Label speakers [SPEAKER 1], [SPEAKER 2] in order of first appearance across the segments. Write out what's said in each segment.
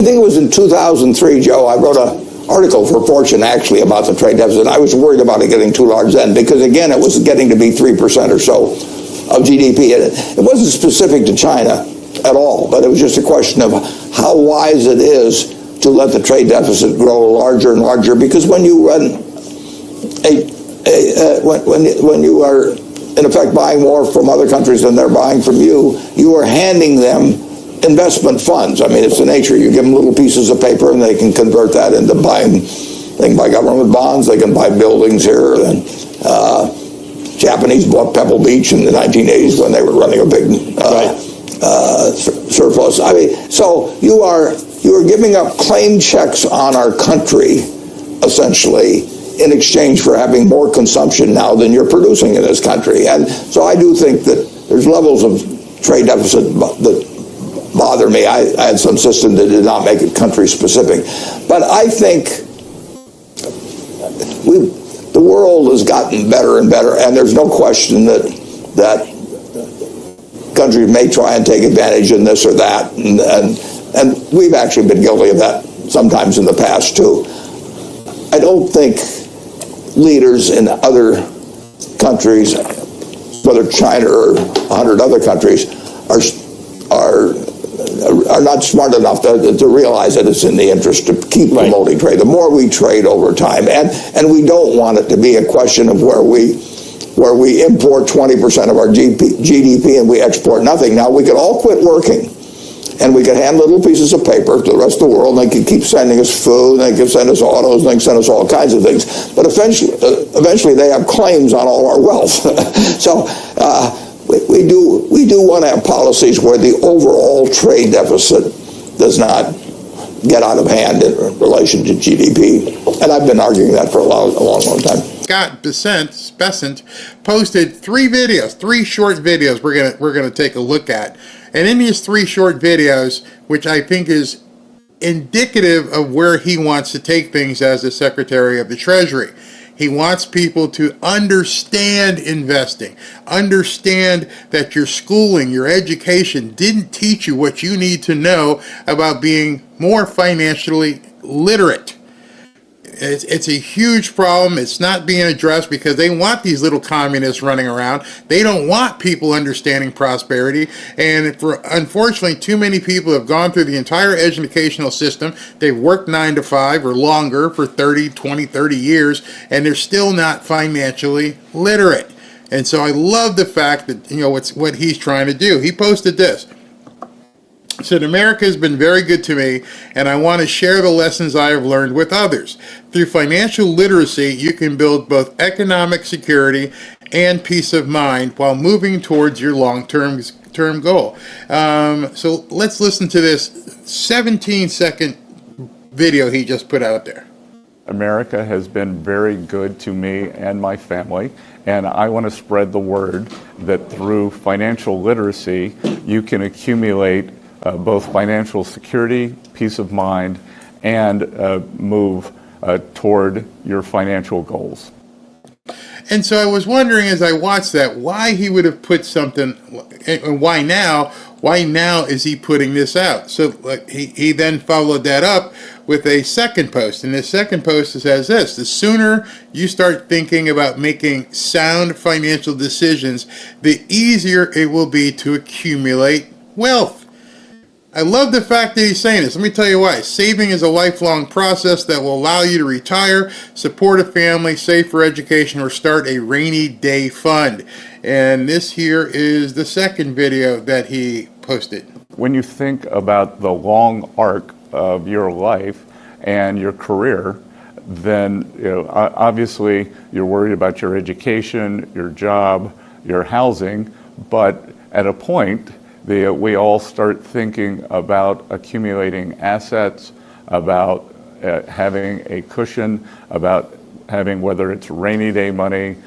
[SPEAKER 1] I think it was in 2003, Joe, I wrote an article for Fortune actually about the trade deficit. I was worried about it getting too large then because, again, it was getting to be 3% or so of GDP. It wasn't specific to China at all, but it was just a question of how wise it is to let the trade deficit grow larger and larger, because when you run when you are in effect buying more from other countries than they're buying from you, you are handing them investment funds. I mean, it's the nature. You give them little pieces of paper and they can convert that into buying. They can buy government bonds. They can buy buildings here. And Japanese bought Pebble Beach in the 1980s when they were running a big surplus. I mean, so you are giving up claim checks on our country, essentially, in exchange for having more consumption now than you're producing in this country. And so I do think that there's levels of trade deficit that bother me. I had some system that did not make it country specific. But I think the world has gotten better and better, and there's no question that countries may try and take advantage in this or that, and we've actually been guilty of that sometimes in the past too. I don't think leaders in other countries, whether China or 100 other countries, are not smart enough to realize that it's in the interest to keep promoting trade. The more we trade over time, and we don't want it to be a question of where we import 20% of our GDP and we export nothing. Now, we could all quit working, and we could hand little pieces of paper to the rest of the world, and they could keep sending us food, and they could send us autos, and they could send us all kinds of things. But eventually they have claims on all our wealth. So we do want to have policies where the overall trade deficit does not get out of hand in relation to GDP. And I've been arguing that for a long time.
[SPEAKER 2] Scott Bessent posted three short videos we're gonna take a look at. And in these three short videos, which I think is indicative of where he wants to take things as the Secretary of the Treasury. He wants people to understand investing, understand that your schooling, your education didn't teach you what you need to know about being more financially literate. It's a huge problem. It's not being addressed because they want these little communists running around. They don't want people understanding prosperity. And unfortunately, too many people have gone through the entire educational system. They've worked 9 to 5 or longer for 30 years, and they're still not financially literate. And so I love the fact that, it's what he's trying to do. He posted this. Said, America has been very good to me, and I want to share the lessons I have learned with others. Through financial literacy, you can build both economic security and peace of mind while moving towards your long-term goal. So let's listen to this 17-second video he just put out there.
[SPEAKER 3] America has been very good to me and my family, and I want to spread the word that through financial literacy, you can accumulate both financial security, peace of mind, and move toward your financial goals.
[SPEAKER 2] And so I was wondering as I watched that, why he would have put something, and why now is he putting this out? So he then followed that up with a second post. And the second post says this: the sooner you start thinking about making sound financial decisions, the easier it will be to accumulate wealth. I love the fact that he's saying this. Let me tell you why. Saving is a lifelong process that will allow you to retire, support a family, save for education, or start a rainy day fund. And this here is the second video that he posted.
[SPEAKER 3] When you think about the long arc of your life and your career, then obviously you're worried about your education, your job, your housing, but at a point, we all start thinking about accumulating assets, about having a cushion, about having, whether it's rainy day money,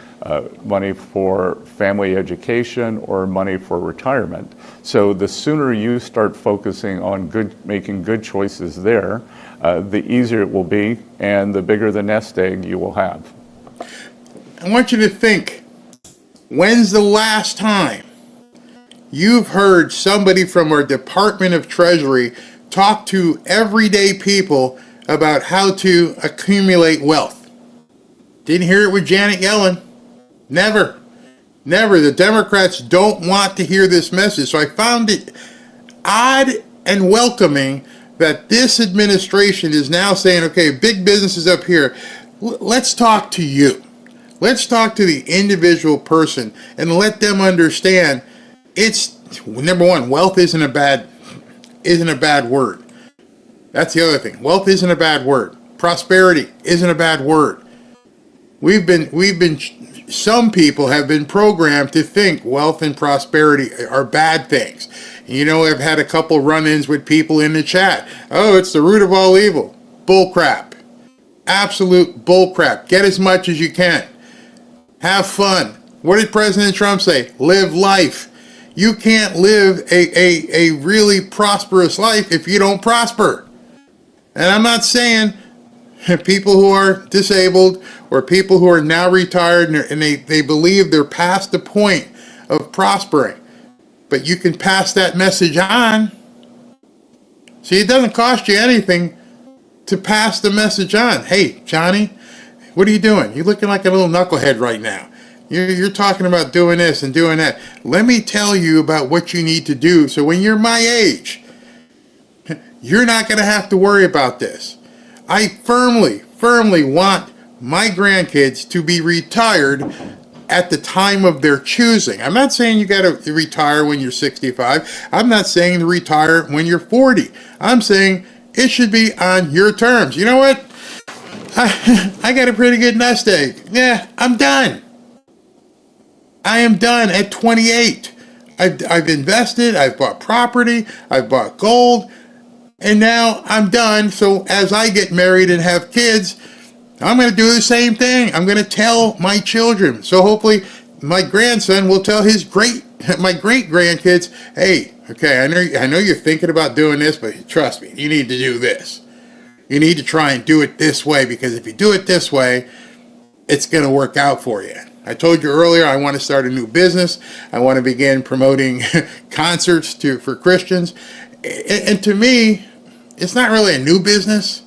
[SPEAKER 3] money for family education, or money for retirement. So the sooner you start focusing on making good choices there, the easier it will be, and the bigger the nest egg you will have.
[SPEAKER 2] I want you to think, when's the last time you've heard somebody from our Department of Treasury talk to everyday people about how to accumulate wealth. Didn't hear it with Janet Yellen. Never. Never. The Democrats don't want to hear this message. So I found it odd and welcoming that this administration is now saying, okay, big business is up here. Let's talk to you. Let's talk to the individual person and let them understand it's, number one, wealth isn't a bad word. That's the other thing. Wealth isn't a bad word. Prosperity isn't a bad word. Some people have been programmed to think wealth and prosperity are bad things. You know, I've had a couple run-ins with people in the chat. Oh, it's the root of all evil. Bull crap. Absolute bull crap. Get as much as you can. Have fun. What did President Trump say? Live life. You can't live a really prosperous life if you don't prosper. And I'm not saying people who are disabled or people who are now retired and they believe they're past the point of prospering. But you can pass that message on. See, it doesn't cost you anything to pass the message on. Hey, Johnny, what are you doing? You're looking like a little knucklehead right now. You're talking about doing this and doing that. Let me tell you about what you need to do so when you're my age, you're not going to have to worry about this. I firmly want my grandkids to be retired at the time of their choosing. I'm not saying you got to retire when you're 65. I'm not saying to retire when you're 40. I'm saying it should be on your terms. You know what? I got a pretty good nest egg. Yeah, I'm done. I am done at 28. I've invested, I've bought property, I've bought gold, and now I'm done. So as I get married and have kids, I'm going to do the same thing. I'm going to tell my children. So hopefully my grandson will tell my great grandkids, hey, okay, I know you're thinking about doing this, but trust me, you need to do this. You need to try and do it this way, because if you do it this way, it's going to work out for you. I told you earlier, I want to start a new business. I want to begin promoting concerts for Christians. And to me, it's not really a new business.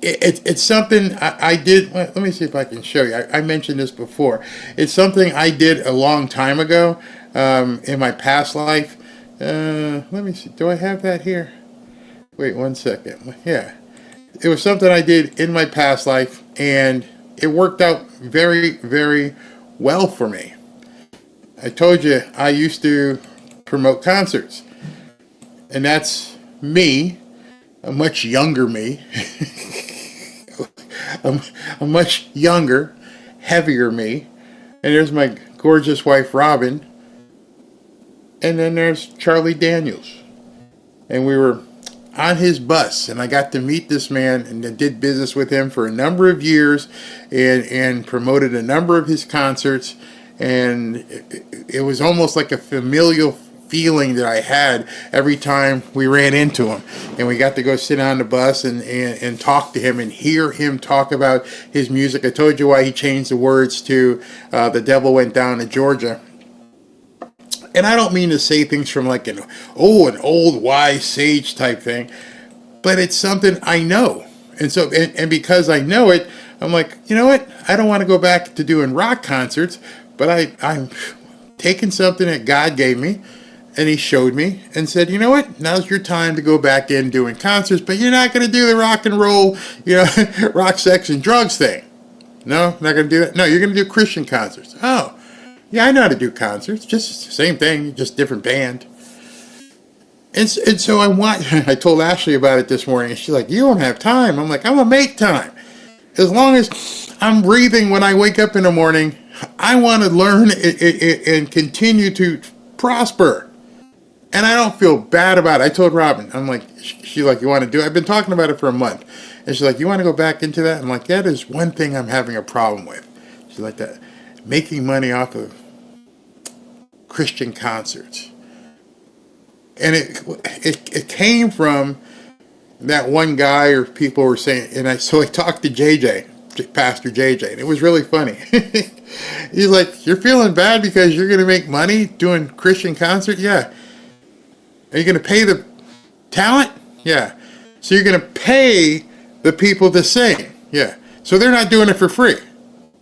[SPEAKER 2] It's something I did. Let me see if I can show you. I mentioned this before. It's something I did a long time ago in my past life. Let me see. Do I have that here? Wait 1 second. Yeah. It was something I did in my past life, and it worked out very, very well for me. I told you I used to promote concerts. And that's me, a much younger me, a much younger, heavier me. And there's my gorgeous wife, Robin. And then there's Charlie Daniels. And we were on his bus, and I got to meet this man and did business with him for a number of years and promoted a number of his concerts. And it was almost like a familial feeling that I had every time we ran into him. And we got to go sit on the bus and talk to him and hear him talk about his music. I told you why he changed the words to The Devil Went Down to Georgia. And I don't mean to say things from like an old wise sage type thing, but it's something I know. And so, and because I know it, I'm like, you know what? I don't want to go back to doing rock concerts, but I'm taking something that God gave me, and he showed me and said, you know what? Now's your time to go back in doing concerts, but you're not going to do the rock and roll, rock, sex, and drugs thing. No, not going to do that. No, you're going to do Christian concerts. Oh. Yeah, I know how to do concerts. Just the same thing, just different band. And so I told Ashley about it this morning, and she's like, you don't have time. I'm like, I'm going to make time. As long as I'm breathing when I wake up in the morning, I want to learn and continue to prosper. And I don't feel bad about it. I told Robin, I'm like, she's like, you want to do it? I've been talking about it for a month. And she's like, you want to go back into that? I'm like, that is one thing I'm having a problem with. She's like that. Making money off of Christian concerts. And it came from that one guy, or people were saying, and so I talked to JJ, Pastor JJ, and it was really funny. He's like, you're feeling bad because you're going to make money doing Christian concerts? Yeah. Are you going to pay the Talent? Yeah. So you're going to pay the people to sing. Yeah. So they're not doing it for free.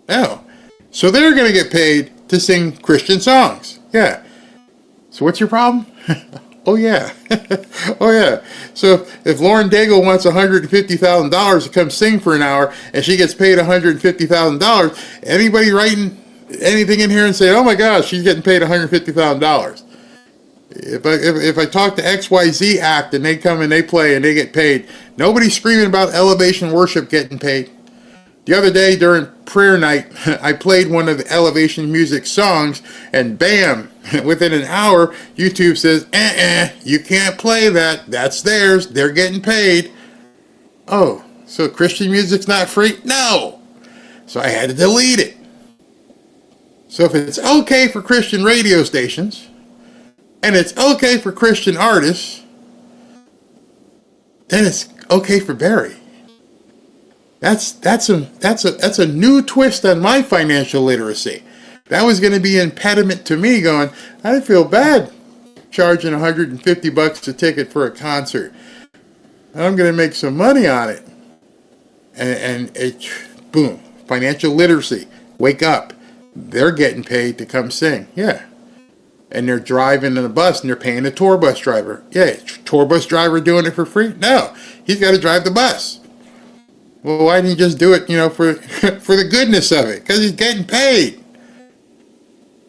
[SPEAKER 2] No. So they're going to get paid to sing Christian songs. Yeah. So what's your problem? Oh, yeah. Oh, yeah. So if Lauren Daigle wants $150,000 to come sing for an hour and she gets paid $150,000, anybody writing anything in here and say, oh, my gosh, she's getting paid $150,000? If I talk to XYZ Act and they come and they play and they get paid, nobody's screaming about Elevation Worship getting paid. The other day during prayer night, I played one of the Elevation Music songs, and bam, within an hour, YouTube says, you can't play that. That's theirs. They're getting paid. Oh, so Christian music's not free? No. So I had to delete it. So if it's okay for Christian radio stations, and it's okay for Christian artists, then it's okay for Barry. That's a new twist on my financial literacy. That was going to be an impediment to me going, I feel bad charging $150 a ticket for a concert. I'm going to make some money on it. And it, boom, financial literacy. Wake up. They're getting paid to come sing. Yeah. And they're driving in a bus and they're paying a tour bus driver. Yeah, tour bus driver doing it for free? No, he's got to drive the bus. Well, why didn't he just do it, for for the goodness of it? Because he's getting paid.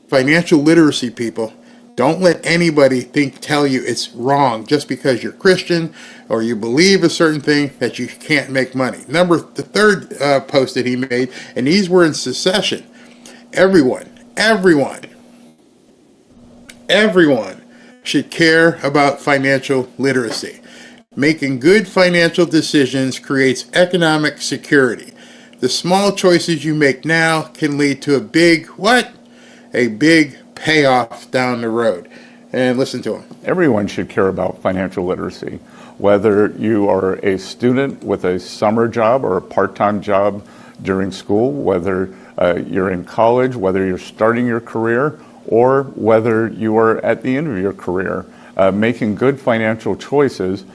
[SPEAKER 2] Financial literacy, people. Don't let anybody tell you it's wrong just because you're Christian or you believe a certain thing that you can't make money. The third post that he made, and these were in succession. Everyone should care about financial literacy. Making good financial decisions creates economic security. The small choices you make now can lead to a big payoff down the road. And listen to him.
[SPEAKER 3] Everyone should care about financial literacy. Whether you are a student with a summer job or a part-time job during school, whether you're in college, whether you're starting your career, or whether you are at the end of your career. Making good financial choices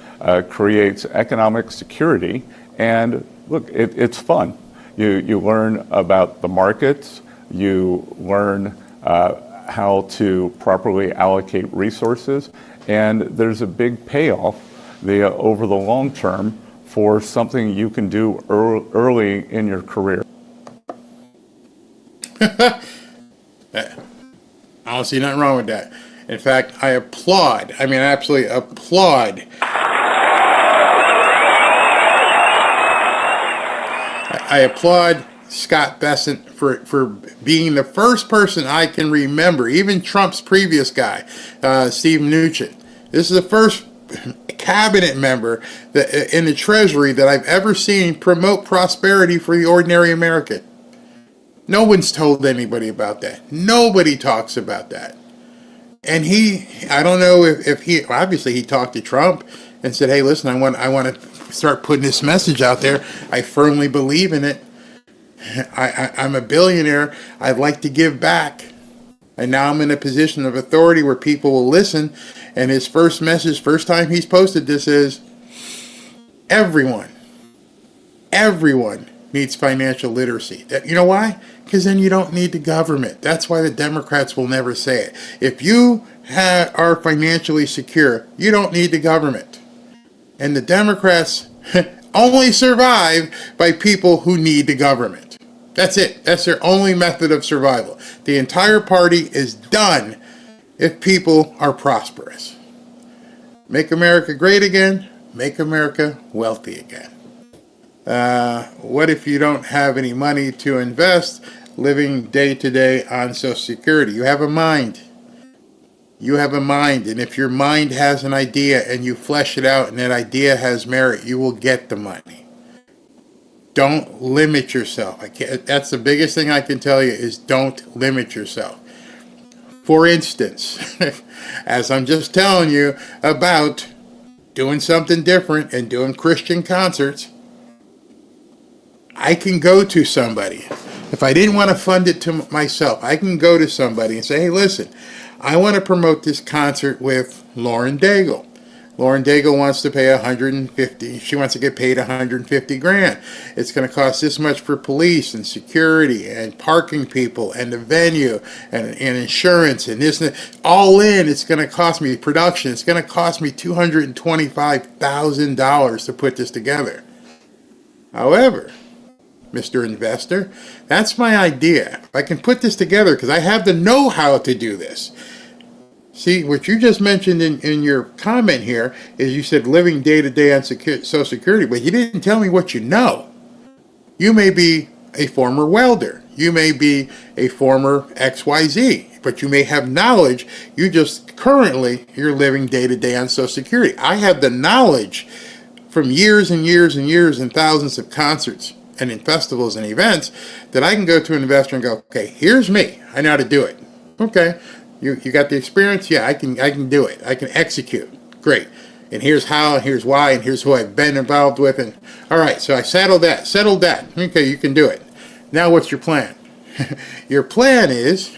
[SPEAKER 3] creates economic security, and look, it's fun. You learn about the markets, you learn how to properly allocate resources, and there's a big payoff over the long term for something you can do early in your career.
[SPEAKER 2] I don't see nothing wrong with that. In fact, I absolutely applaud. I applaud Scott Bessent for being the first person I can remember, even Trump's previous guy, Steve Mnuchin. This is the first cabinet member in the Treasury that I've ever seen promote prosperity for the ordinary American. No one's told anybody about that. Nobody talks about that. And I don't know if he, obviously he talked to Trump and said, hey, listen, I want to start putting this message out there. I firmly believe in it. I'm a billionaire. I'd like to give back. And now I'm in a position of authority where people will listen. And his first message, first time he's posted this is, everyone needs financial literacy. You know why? Because then you don't need the government. That's why the Democrats will never say it. If you are financially secure, you don't need the government. And the Democrats only survive by people who need the government. That's it. That's their only method of survival. The entire party is done if people are prosperous. Make America great again. Make America wealthy again. What if you don't have any money to invest, living day to day on Social Security? You have a mind. You have a mind, and if your mind has an idea and you flesh it out and that idea has merit, you will get the money. Don't limit yourself. That's the biggest thing I can tell you is don't limit yourself. For instance, as I'm just telling you about doing something different and doing Christian concerts, I can go to somebody. If I didn't want to fund it to myself, I can go to somebody and say, hey, listen, I want to promote this concert with Lauren Daigle. Lauren Daigle wants to pay 150. She wants to get paid 150 grand. It's going to cost this much for police and security and parking people and the venue and insurance and this and that. All in, it's going to cost me production. It's going to cost me $225,000 to put this together. However, Mr. Investor, that's my idea. I can put this together because I have the know-how to do this. See, what you just mentioned in your comment here is you said living day-to-day on Social Security, but you didn't tell me what you know. You may be a former welder. You may be a former XYZ, but you may have knowledge. You're living day-to-day on Social Security. I have the knowledge from years and years and years and thousands of concerts and in festivals and events that I can go to an investor and go, okay, here's me. I know how to do it. Okay. You got the experience? Yeah, I can do it. I can execute. Great. And here's how, and here's why, and here's who I've been involved with. And all right, so I settled that. Okay, you can do it. Now what's your plan? My plan is,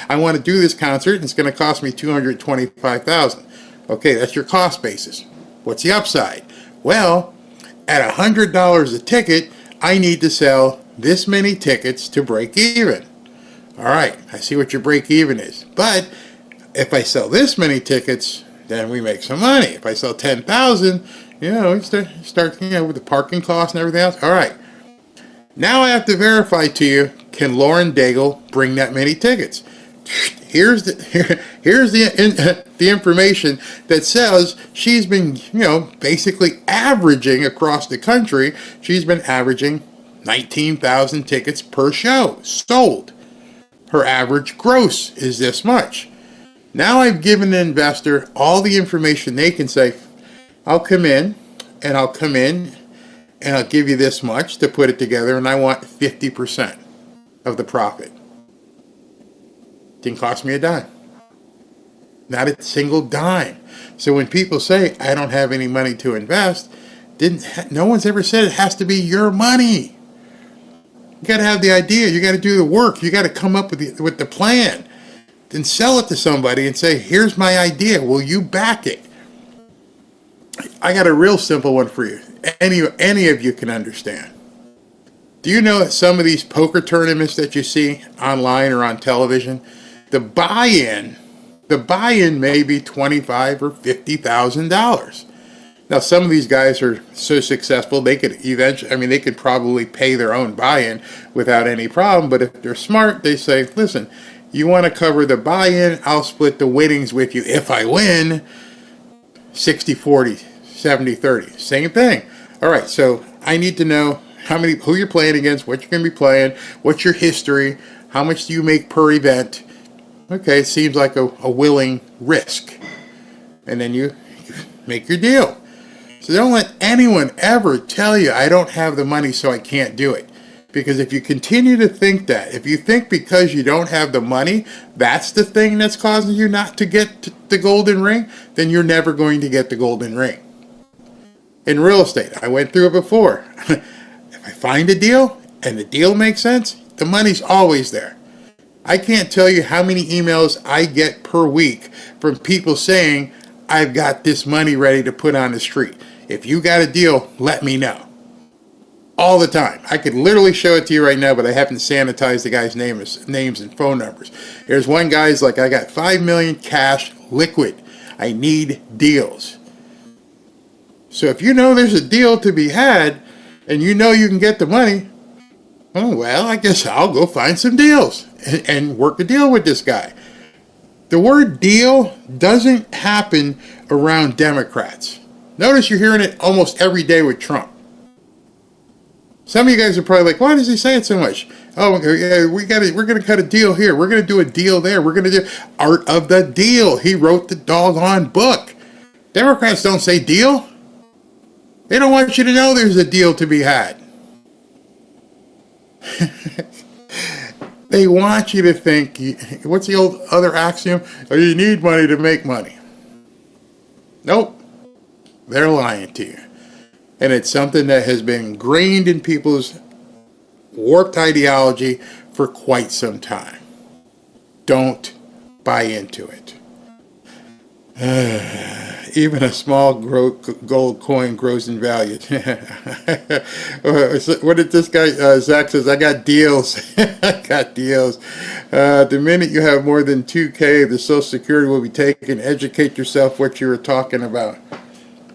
[SPEAKER 2] I want to do this concert, and it's going to cost me $225,000. Okay, that's your cost basis. What's the upside? Well, at $100 a ticket, I need to sell this many tickets to break even. All right, I see what your break even is. But if I sell this many tickets, then we make some money. If I sell 10,000, we start with the parking costs and everything else. All right. Now I have to verify to you, can Lauren Daigle bring that many tickets? Here's the information that says she's been, basically averaging across the country. She's been averaging 19,000 tickets per show sold. Her average gross is this much. Now I've given the investor all the information. They can say, I'll come in and I'll give you this much to put it together, and I want 50% of the profit. Didn't cost me a dime. Not a single dime. So when people say, I don't have any money to invest, no one's ever said it has to be your money. You got to have the idea. You got to do the work. You got to come up with the plan. Then sell it to somebody and say, here's my idea. Will you back it? I got a real simple one for you. Any of you can understand. Do you know that some of these poker tournaments that you see online or on television, the buy-in may be $25,000 or $50,000. Now, some of these guys are so successful, they could they could probably pay their own buy-in without any problem. But if they're smart, they say, listen, you want to cover the buy-in, I'll split the winnings with you if I win 60-40, 70-30. Same thing. All right, so I need to know who you're playing against, what you're going to be playing, what's your history, how much do you make per event. Okay, it seems like a willing risk. And then you make your deal. So don't let anyone ever tell you, I don't have the money so I can't do it. Because if you continue to think that, if you think because you don't have the money, that's the thing that's causing you not to get the golden ring, then you're never going to get the golden ring. In real estate, I went through it before. If I find a deal and the deal makes sense, the money's always there. I can't tell you how many emails I get per week from people saying, I've got this money ready to put on the street. If you got a deal, let me know. All the time. I could literally show it to you right now, but I haven't sanitized the guy's names and phone numbers. There's one guy's like, I got $5 million cash liquid. I need deals. So if you know there's a deal to be had and you know you can get the money, oh, well, I guess I'll go find some deals and work a deal with this guy. The word deal doesn't happen around Democrats. Notice you're hearing it almost every day with Trump. Some of you guys are probably like, why does he say it so much? Oh, yeah, we're going to cut a deal here. We're going to do a deal there. We're going to do art of the deal. He wrote the doggone book. Democrats don't say deal. They don't want you to know there's a deal to be had. They want you to think, what's the old other axiom? Oh, you need money to make money. Nope. They're lying to you. And it's something that has been ingrained in people's warped ideology for quite some time. Don't buy into it. Even a small gold coin grows in value. What did this guy, Zach says, I got deals. I got deals. The minute you have more than 2K, the Social Security will be taken. Educate yourself what you were talking about.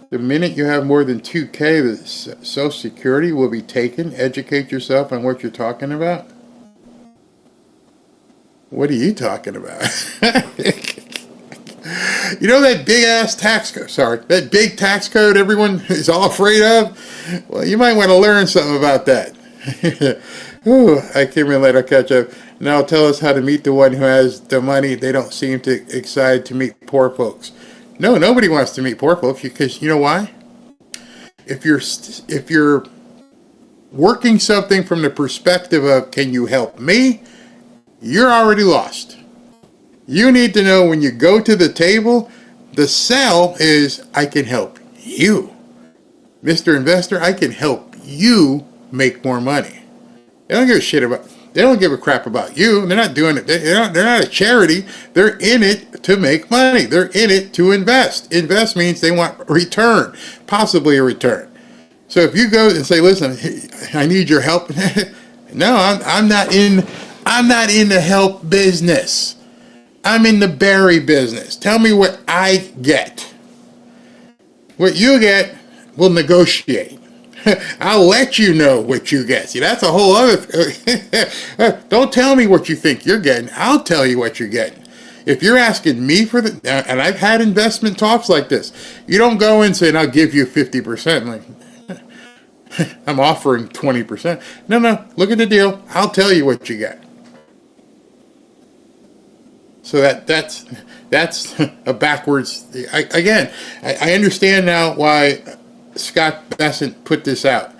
[SPEAKER 2] The minute you have more than 2K, the Social Security will be taken. Educate yourself on what you're talking about. What are you talking about? You know that big ass tax code, that big tax code everyone is all afraid of? Well, you might want to learn something about that. Ooh, I came in late, I'll catch up. Now tell us how to meet the one who has the money. They don't seem too excited to meet poor folks. No, nobody wants to meet poor folks because you know why? If you're working something from the perspective of can you help me, you're already lost. You need to know when you go to the table, the sell is, I can help you. Mr. Investor, I can help you make more money. They don't give a crap about you. They're not doing it. They're not a charity. They're in it to make money. They're in it to invest. Invest means they want a return, possibly a return. So if you go and say, listen, I need your help. No, I'm not in the help business. I'm in the Barry business. Tell me what I get. What you get, we'll negotiate. I'll let you know what you get. See, that's a whole other... Don't tell me what you think you're getting. I'll tell you what you're getting. If you're asking me for the... And I've had investment talks like this. You don't go and say, I'll give you 50%. Like, I'm offering 20%. No, look at the deal. I'll tell you what you get. So that's a backwards. I understand now why Scott Bessent put this out.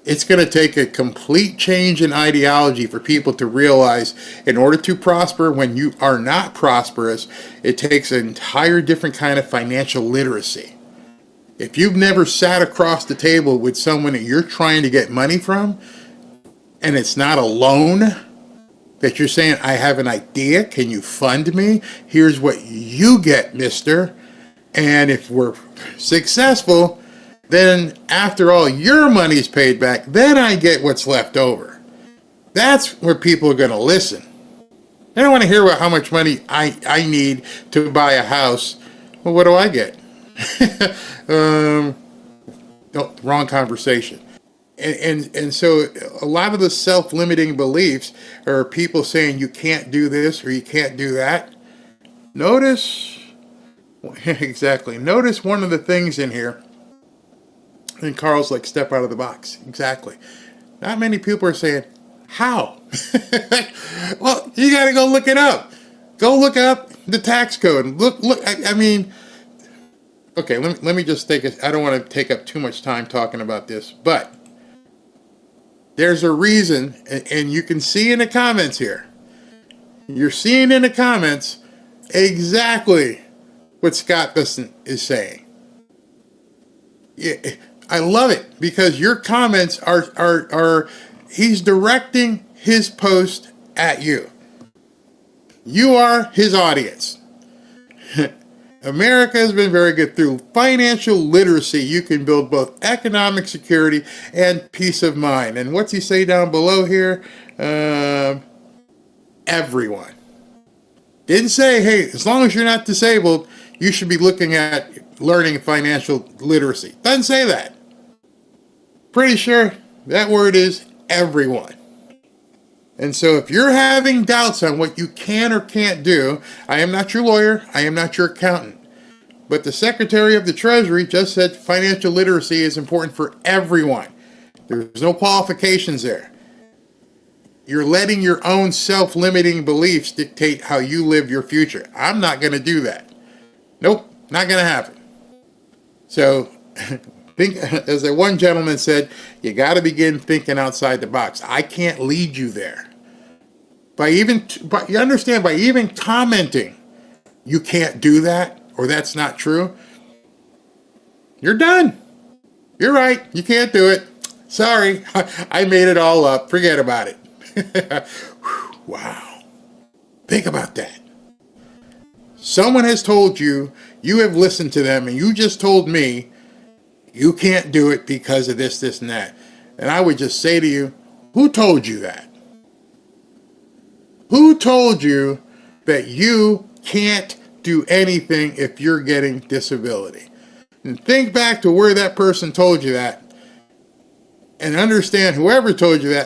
[SPEAKER 2] It's going to take a complete change in ideology for people to realize in order to prosper when you are not prosperous, it takes an entire different kind of financial literacy. If you've never sat across the table with someone that you're trying to get money from, and it's not a loan, that you're saying, I have an idea, can you fund me? Here's what you get, mister. And if we're successful, then after all your money's paid back, then I get what's left over. That's where people are going to listen. They don't want to hear about how much money I need to buy a house. Well, what do I get? No, wrong conversation. And so a lot of the self-limiting beliefs are people saying you can't do this or you can't do that. Notice, exactly, notice one of the things in here, and Carl's like, step out of the box. Exactly. Not many people are saying, how? Well, you got to go look it up. Go look up the tax code. Look, I mean, okay, let me just I don't want to take up too much time talking about this, but there's a reason, and you can see in the comments here. You're seeing in the comments exactly what Scott Bessent is saying. Yeah, I love it because your comments are he's directing his post at you. You are his audience. America has been very good. Through financial literacy, you can build both economic security and peace of mind. And what's he say down below here? Everyone. Didn't say, hey, as long as you're not disabled, you should be looking at learning financial literacy. Doesn't say that. Pretty sure that word is everyone. And so if you're having doubts on what you can or can't do, I am not your lawyer, I am not your accountant. But the Secretary of the Treasury just said financial literacy is important for everyone. There's no qualifications there. You're letting your own self-limiting beliefs dictate how you live your future. I'm not going to do that. Nope, not going to happen. So, think, as the one gentleman said, you got to begin thinking outside the box. I can't lead you there. You understand, by even commenting, you can't do that, or that's not true, you're done. You're right, you can't do it. Sorry, I made it all up. Forget about it. Wow. Think about that. Someone has told you you have listened to them and you just told me you can't do it because of this, this, and that. And I would just say to you, who told you that? Who told you that you can't do anything if you're getting disability? And think back to where that person told you that, and understand whoever told you that